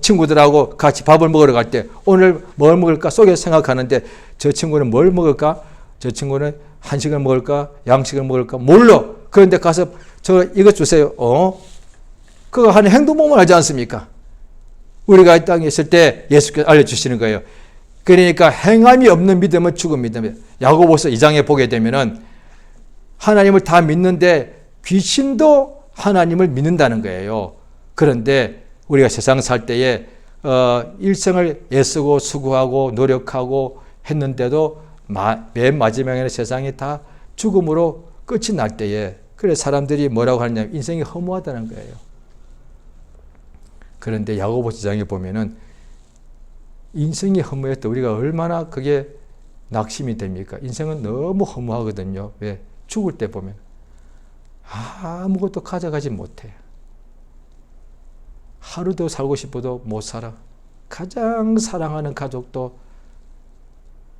친구들하고 같이 밥을 먹으러 갈 때 오늘 뭘 먹을까 속에 생각하는데, 저 친구는 뭘 먹을까? 저 친구는 한식을 먹을까? 양식을 먹을까? 몰라. 그런데 가서 저 이것 주세요. 그거 하는 행동 보면 알지 않습니까? 우리가 이 땅에 있을 때 예수께서 알려주시는 거예요. 그러니까 행함이 없는 믿음은 죽은 믿음이에요. 야고보서 2장에 보게 되면은 하나님을 다 믿는데 귀신도 하나님을 믿는다는 거예요. 그런데 우리가 세상 살 때에 일생을 애쓰고 수고하고 노력하고 했는데도 맨 마지막에는 세상이 다 죽음으로 끝이 날 때에, 그래 사람들이 뭐라고 하냐면 인생이 허무하다는 거예요. 그런데 야고보서 2장에 보면은 인생이 허무했다, 우리가 얼마나 그게 낙심이 됩니까? 인생은 너무 허무하거든요. 왜? 죽을 때 보면 아무것도 가져가지 못해. 하루도 살고 싶어도 못 살아. 가장 사랑하는 가족도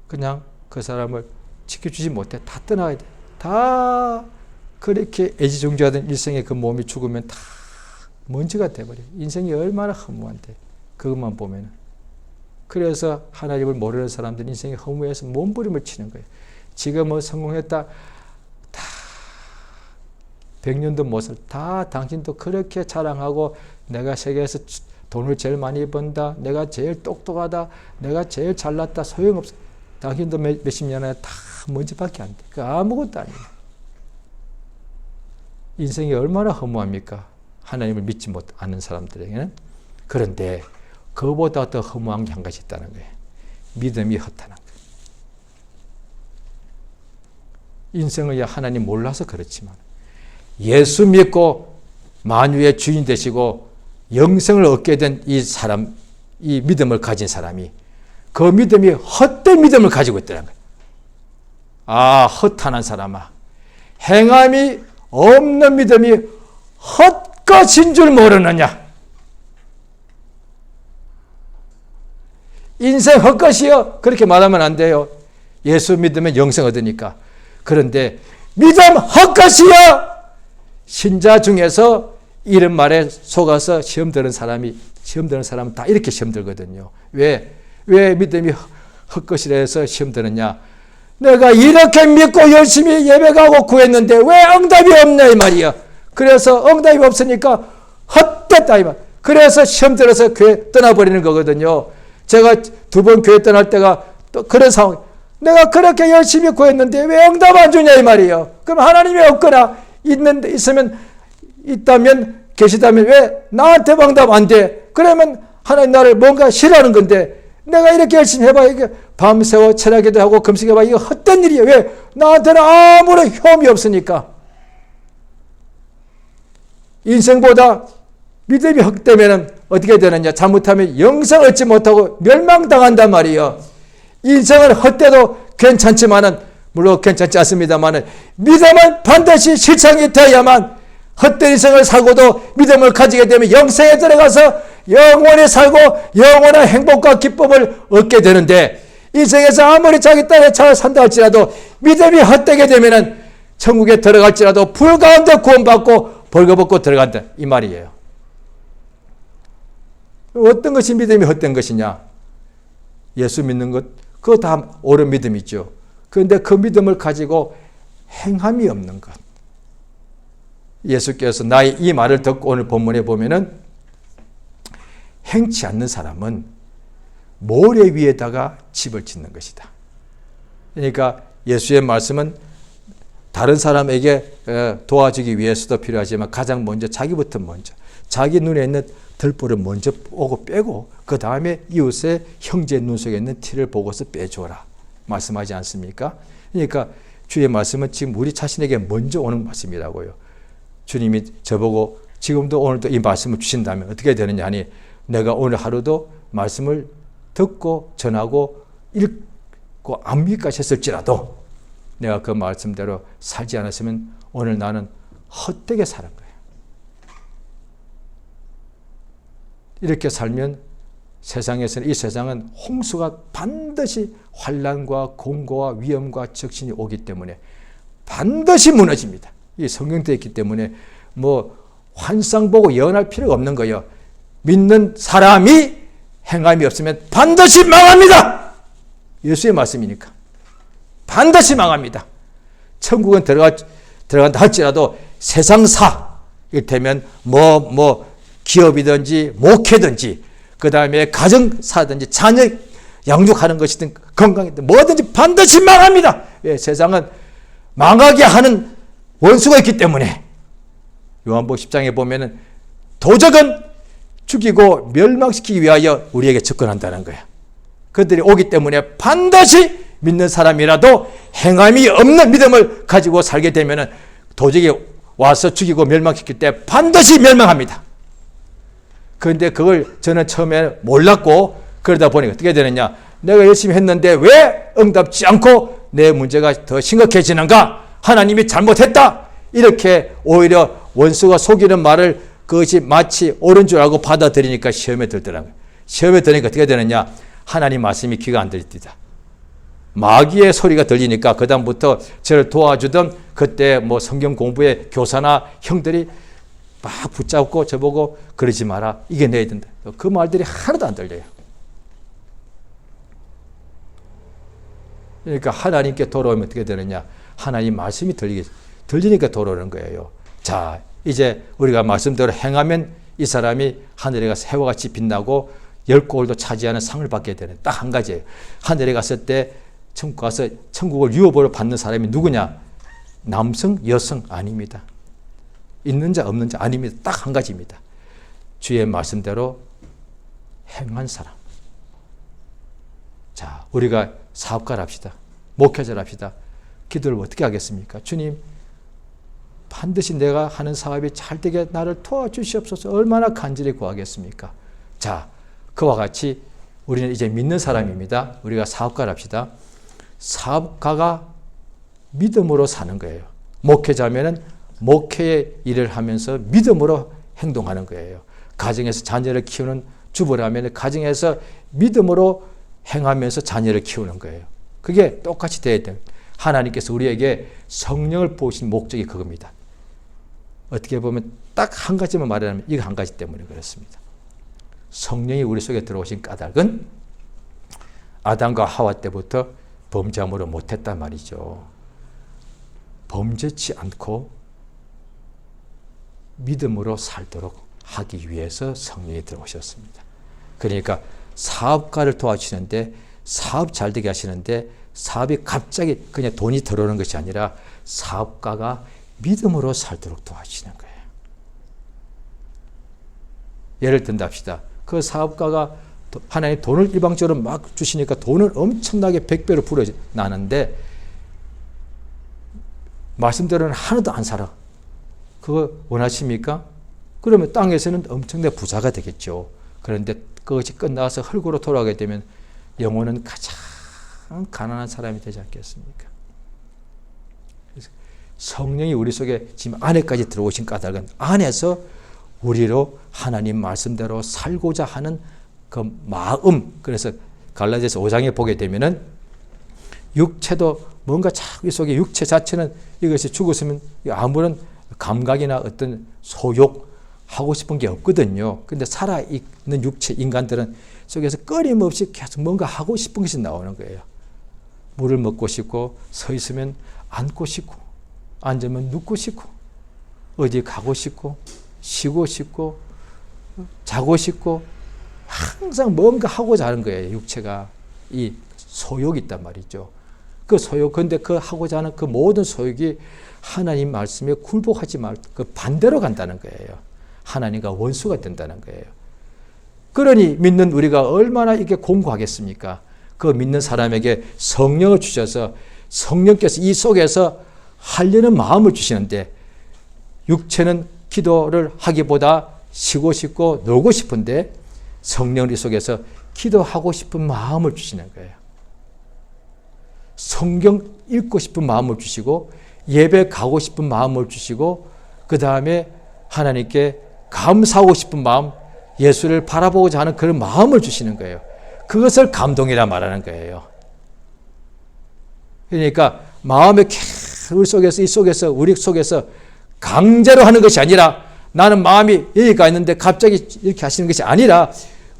그냥 그 사람을 지켜주지 못해. 다 떠나야 돼. 다 그렇게 애지중지하던 일생의 그 몸이 죽으면 다 먼지가 돼버려. 인생이 얼마나 허무한데, 그것만 보면. 그래서 하나님을 모르는 사람들은 인생이 허무해서 몸부림을 치는 거예요. 지금 뭐 성공했다, 다 100년도 못 살, 다 당신도 그렇게 자랑하고 내가 세계에서 돈을 제일 많이 번다, 내가 제일 똑똑하다, 내가 제일 잘났다, 소용없어. 당신도 몇십 년에 다 먼지밖에 안 돼. 그 아무것도 아니에요. 인생이 얼마나 허무합니까? 하나님을 믿지 못하는 사람들에게는. 그런데 그보다 더 허무한 게 한 가지 있다는 거예요. 믿음이 허탄한 거예요. 인생을 하나님 몰라서 그렇지만 예수 믿고 만유의 주인 되시고 영생을 얻게 된 이 사람, 이 믿음을 가진 사람이 그 믿음이 헛된 믿음을 가지고 있다는 거예요. 아, 허탄한 사람아, 행함이 없는 믿음이 헛것인 줄 모르느냐. 인생 헛것이요. 그렇게 말하면 안 돼요. 예수 믿으면 영생 얻으니까. 그런데 믿음 헛것이요. 신자 중에서 이런 말에 속아서 시험 드는 사람은 다 이렇게 시험 들거든요. 왜 믿음이 헛것이라 해서 시험 드느냐? 내가 이렇게 믿고 열심히 예배가고 구했는데 왜 응답이 없냐 이 말이야. 그래서 응답이 없으니까 헛됐다 이 말. 그래서 시험 들어서 교회 떠나버리는 거거든요. 제가 2번 교회 떠날 때가 또 그런 상황. 내가 그렇게 열심히 구했는데 왜 응답 안 주냐 이 말이에요. 그럼 하나님이 없거나 있다면 계시다면 왜 나한테 응답 안 돼? 그러면 하나님 나를 뭔가 싫어하는 건데 내가 이렇게 열심히 해봐 이게 밤새워 철학기도 하고 금식해봐 이거 헛된 일이에요. 왜? 나한테는 아무런 효험이 없으니까. 인생보다 믿음이 헛되면 어떻게 되느냐? 잘못하면 영생 얻지 못하고 멸망당한단 말이에요. 인생은 헛되도 괜찮지만은 물론 괜찮지 않습니다만은 믿음은 반드시 실천이 되어야만 헛된 인생을 살고도 믿음을 가지게 되면 영생에 들어가서 영원히 살고 영원한 행복과 기쁨을 얻게 되는데 인생에서 아무리 자기 딸의 잘 산다 할지라도 믿음이 헛되게 되면은 천국에 들어갈지라도 불 가운데 구원받고 벌거벗고 들어간다 이 말이에요. 어떤 것이 믿음이 헛된 것이냐? 예수 믿는 것 그거 다 옳은 믿음이죠. 그런데 그 믿음을 가지고 행함이 없는 것. 예수께서 나의 이 말을 듣고 오늘 본문에 보면은 행치 않는 사람은 모래 위에다가 집을 짓는 것이다. 그러니까 예수의 말씀은 다른 사람에게 도와주기 위해서도 필요하지만 가장 먼저 자기부터 먼저 자기 눈에 있는 들보를 먼저 보고 빼고 그 다음에 이웃의 형제의 눈 속에 있는 티를 보고서 빼줘라 말씀하지 않습니까? 그러니까 주의 말씀은 지금 우리 자신에게 먼저 오는 말씀이라고요. 주님이 저보고 지금도 오늘도 이 말씀을 주신다면 어떻게 되느냐 하니 내가 오늘 하루도 말씀을 듣고 전하고 읽고 안 믿기까지 했을지라도 내가 그 말씀대로 살지 않았으면 오늘 나는 헛되게 사는 거예요. 이렇게 살면 세상에서는 이 세상은 홍수가 반드시 환난과 공고와 위험과 적신이 오기 때문에 반드시 무너집니다. 이 성경되어 있기 때문에 뭐 환상 보고 예언할 필요가 없는 거예요. 믿는 사람이 행함이 없으면 반드시 망합니다. 예수의 말씀이니까. 반드시 망합니다. 천국은 들어간다 할지라도 세상사 이를테면 기업이든지 목회든지 그 다음에 가정사든지 자녀 양육하는 것이든 건강이든 뭐든지 반드시 망합니다. 왜? 세상은 망하게 하는 원수가 있기 때문에 요한복음 10장에 보면은 도적은 죽이고 멸망시키기 위하여 우리에게 접근한다는 거야. 그들이 오기 때문에 반드시 믿는 사람이라도 행함이 없는 믿음을 가지고 살게 되면은 도적이 와서 죽이고 멸망시킬 때 반드시 멸망합니다. 그런데 그걸 저는 처음에 몰랐고 그러다 보니 어떻게 되느냐? 내가 열심히 했는데 왜 응답지 않고 내 문제가 더 심각해지는가? 하나님이 잘못했다. 이렇게 오히려 원수가 속이는 말을 그것이 마치 옳은 줄 알고 받아들이니까 시험에 들더라고요. 시험에 들으니까 어떻게 되느냐? 하나님 말씀이 귀가 안 들립니다. 마귀의 소리가 들리니까 그 다음부터 저를 도와주던 그때 뭐 성경 공부의 교사나 형들이 막 붙잡고 저보고 그러지 마라. 이겨내야 된다. 그 말들이 하나도 안 들려요. 그러니까 하나님께 돌아오면 어떻게 되느냐? 하나님 말씀이 들리니까 돌아오는 거예요. 자, 이제 우리가 말씀대로 행하면 이 사람이 하늘에 가서 해와 같이 빛나고 10고을도 차지하는 상을 받게 되는 딱 한 가지예요. 하늘에 갔을 때 천국 가서 천국을 유업으로 받는 사람이 누구냐? 남성, 여성 아닙니다. 있는 자 없는 자 아닙니다. 딱 한 가지입니다. 주의 말씀대로 행한 사람. 자, 우리가 사업가랍시다. 목회자랍시다. 기도를 어떻게 하겠습니까? 주님, 반드시 내가 하는 사업이 잘 되게 나를 도와주시옵소서. 얼마나 간절히 구하겠습니까? 자, 그와 같이 우리는 이제 믿는 사람입니다. 우리가 사업가랍시다. 사업가가 믿음으로 사는 거예요. 목회자면은 목회의 일을 하면서 믿음으로 행동하는 거예요. 가정에서 자녀를 키우는 주부라면 가정에서 믿음으로 행하면서 자녀를 키우는 거예요. 그게 똑같이 돼야 돼요. 하나님께서 우리에게 성령을 부으신 목적이 그겁니다. 어떻게 보면 딱 한 가지만 말하면 이거 한 가지 때문에 그렇습니다. 성령이 우리 속에 들어오신 까닭은 아담과 하와 때부터 범죄함으로 못했단 말이죠. 범죄치 않고 믿음으로 살도록 하기 위해서 성령이 들어오셨습니다. 그러니까 사업가를 도와주시는데 사업 잘 되게 하시는데 사업이 갑자기 그냥 돈이 들어오는 것이 아니라 사업가가 믿음으로 살도록 도와주시는 거예요. 예를 든답시다. 그 사업가가 하나님 돈을 일방적으로 막 주시니까 돈을 엄청나게 100배로 불어나는데 말씀대로는 하나도 안 살아. 그거 원하십니까? 그러면 땅에서는 엄청나게 부자가 되겠죠. 그런데 그것이 끝나서 흙으로 돌아가게 되면 영혼은 가장 가난한 사람이 되지 않겠습니까? 그래서 성령이 우리 속에 지금 안에까지 들어오신 까닭은 안에서 우리로 하나님 말씀대로 살고자 하는 그 마음. 그래서 갈라디아서 5장에 보게 되면은 육체도 뭔가 자꾸 이 속에 육체 자체는 이것이 죽었으면 아무런 감각이나 어떤 소욕 하고 싶은 게 없거든요. 근데 살아있는 육체 인간들은 속에서 끊임없이 계속 뭔가 하고 싶은 것이 나오는 거예요. 물을 먹고 싶고, 서 있으면 앉고 싶고, 앉으면 눕고 싶고, 어디 가고 싶고, 쉬고 싶고, 자고 싶고, 항상 뭔가 하고자 하는 거예요. 육체가. 이 소욕이 있단 말이죠. 그 소욕, 근데 그 하고자 하는 그 모든 소욕이 하나님 말씀에 굴복하지 말, 그 반대로 간다는 거예요. 하나님과 원수가 된다는 거예요. 그러니 믿는 우리가 얼마나 이게 공고하겠습니까? 그 믿는 사람에게 성령을 주셔서 성령께서 이 속에서 하려는 마음을 주시는데 육체는 기도를 하기보다 쉬고 싶고 놀고 싶은데 성령이 속에서 기도하고 싶은 마음을 주시는 거예요. 성경 읽고 싶은 마음을 주시고 예배 가고 싶은 마음을 주시고 그 다음에 하나님께 감사하고 싶은 마음, 예수를 바라보고자 하는 그런 마음을 주시는 거예요. 그것을 감동이라 말하는 거예요. 그러니까 마음의 우리 속에서, 이 속에서, 우리 속에서 강제로 하는 것이 아니라 나는 마음이 여기가 있는데 갑자기 이렇게 하시는 것이 아니라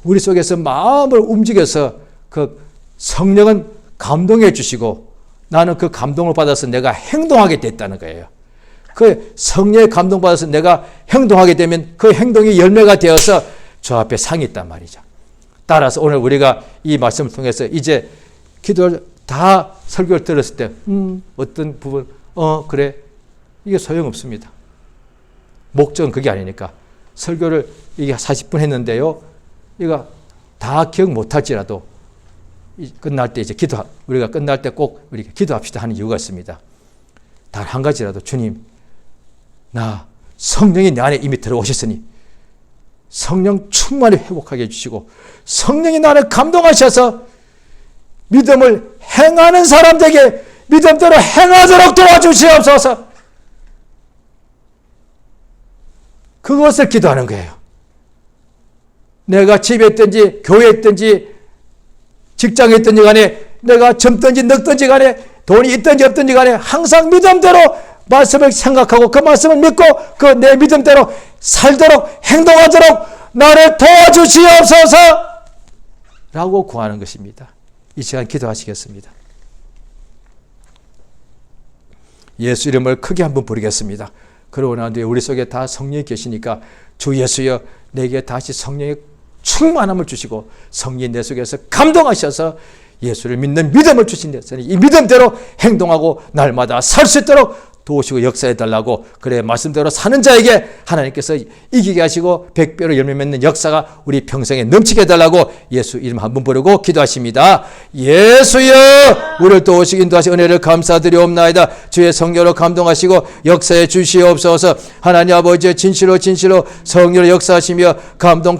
우리 속에서 마음을 움직여서 그 성령은 감동해 주시고 나는 그 감동을 받아서 내가 행동하게 됐다는 거예요. 그 성령의 감동받아서 내가 행동하게 되면 그 행동이 열매가 되어서 저 앞에 상이 있단 말이죠. 따라서 오늘 우리가 이 말씀을 통해서 이제 기도를 다 설교를 들었을 때 어떤 부분 그래 이게 소용없습니다. 목적은 그게 아니니까 설교를 이게 40분 했는데요. 이거 다 기억 못할지라도 끝날 때 이제 우리가 끝날 때 꼭 우리 기도합시다 하는 이유가 있습니다. 단 한 가지라도 주님 나 성령이 내 안에 이미 들어오셨으니 성령 충만히 회복하게 해주시고 성령이 나를 감동하셔서 믿음을 행하는 사람들에게 믿음대로 행하도록 도와주시옵소서. 그것을 기도하는 거예요. 내가 집에 있든지 교회에 있든지 직장에 있든지 간에 내가 젊든지 늙든지 간에 돈이 있든지 없든지 간에 항상 믿음대로 말씀을 생각하고 그 말씀을 믿고 그 내 믿음대로 살도록 행동하도록 나를 도와주시옵소서 라고 구하는 것입니다. 이 시간 기도하시겠습니다. 예수 이름을 크게 한번 부르겠습니다. 그러고 난 뒤에 우리 속에 다 성령이 계시니까 주 예수여 내게 다시 성령의 충만함을 주시고 성령이 내 속에서 감동하셔서 예수를 믿는 믿음을 주신 데서는 이 믿음대로 행동하고 날마다 살 수 있도록 도우시고 역사해달라고 그래 말씀대로 사는 자에게 하나님께서 이기게 하시고 100배로 열매 맺는 역사가 우리 평생에 넘치게 해달라고 예수 이름 한번 부르고 기도하십니다. 예수여 우리를 도우시고 인도하시 은혜를 감사드리옵나이다. 주의 성령으로 감동하시고 역사해 주시옵소서. 하나님 아버지 진실로 성령으로 역사하시며 감동